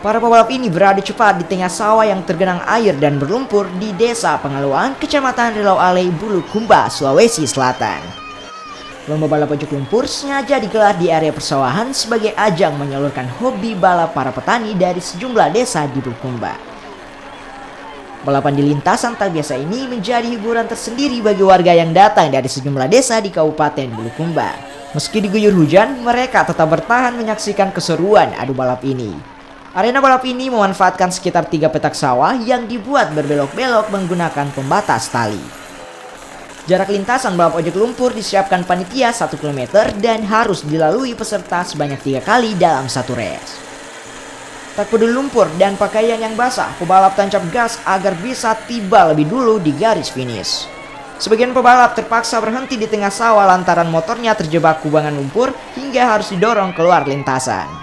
Para pebalap ini beradu cepat di tengah sawah yang tergenang air dan berlumpur di Desa Pengaluan, Kecamatan Rilau Alei, Bulukumba, Sulawesi Selatan. Lomba balap ojek lumpur sengaja digelar di area persawahan sebagai ajang menyalurkan hobi balap para petani dari sejumlah desa di Bulukumba. Balapan di lintasan tak biasa ini menjadi hiburan tersendiri bagi warga yang datang dari sejumlah desa di Kabupaten Bulukumba. Meski diguyur hujan, mereka tetap bertahan menyaksikan keseruan adu balap ini. Arena balap ini memanfaatkan sekitar 3 petak sawah yang dibuat berbelok-belok menggunakan pembatas tali. Jarak lintasan balap ojek lumpur disiapkan panitia 1 km dan harus dilalui peserta sebanyak 3 kali dalam satu race. Tak peduli lumpur dan pakaian yang basah, pebalap tancap gas agar bisa tiba lebih dulu di garis finish. Sebagian pebalap terpaksa berhenti di tengah sawah lantaran motornya terjebak kubangan lumpur hingga harus didorong keluar lintasan.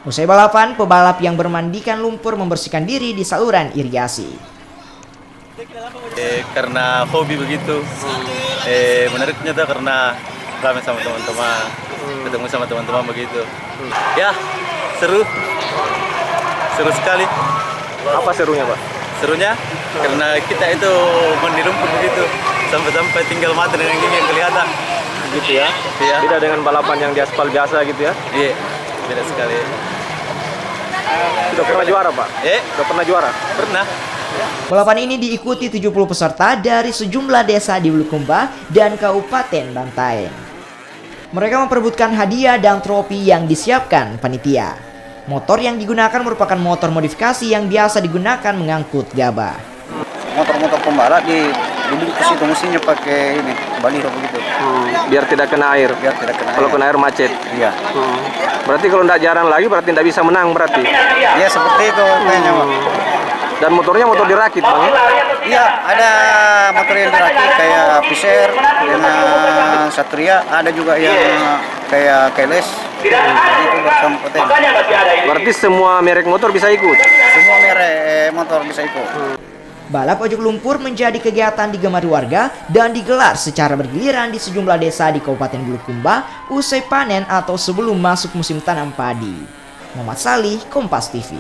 Usai balapan, pebalap yang bermandikan lumpur membersihkan diri di saluran irigasi. Karena hobi begitu, menariknya tuh karena ramai sama teman-teman, ketemu sama teman-teman begitu. Ya, seru sekali. Apa serunya, Pak? Serunya karena kita itu mandi lumpur begitu, sampai tinggal mata dengan gigi yang kelihatan. Gitu ya? Iya. Beda dengan balapan yang di aspal biasa gitu ya? Iya, beda sekali. Sudah pernah juara, Pak? Sudah pernah juara? Pernah. Balapan ini diikuti 70 peserta dari sejumlah desa di Bulukumba dan Kabupaten Bantaeng. Mereka memperebutkan hadiah dan trofi yang disiapkan panitia. Motor yang digunakan merupakan motor modifikasi yang biasa digunakan mengangkut gabah. Motor-motor pembalap dibungkus itu mesinnya pakai ini baliho begitu. Biar tidak kena air. Kalau kena air macet. Iya. Berarti kalau tidak jarang lagi berarti tidak bisa menang berarti. Iya seperti itu kayaknya, Pak. Dan motornya motor dirakit, Bang. Iya, ada motor yang dirakit kayak Piscer dengan Satria, ada juga yang kayak Keles. Itu bersama potensi. Berarti semua merek motor bisa ikut. Semua merek motor bisa ikut. Balap ojek lumpur menjadi kegiatan digemari warga dan digelar secara bergiliran di sejumlah desa di Kabupaten Bulukumba usai panen atau sebelum masuk musim tanam padi. Muhammad Salih, Kompas TV.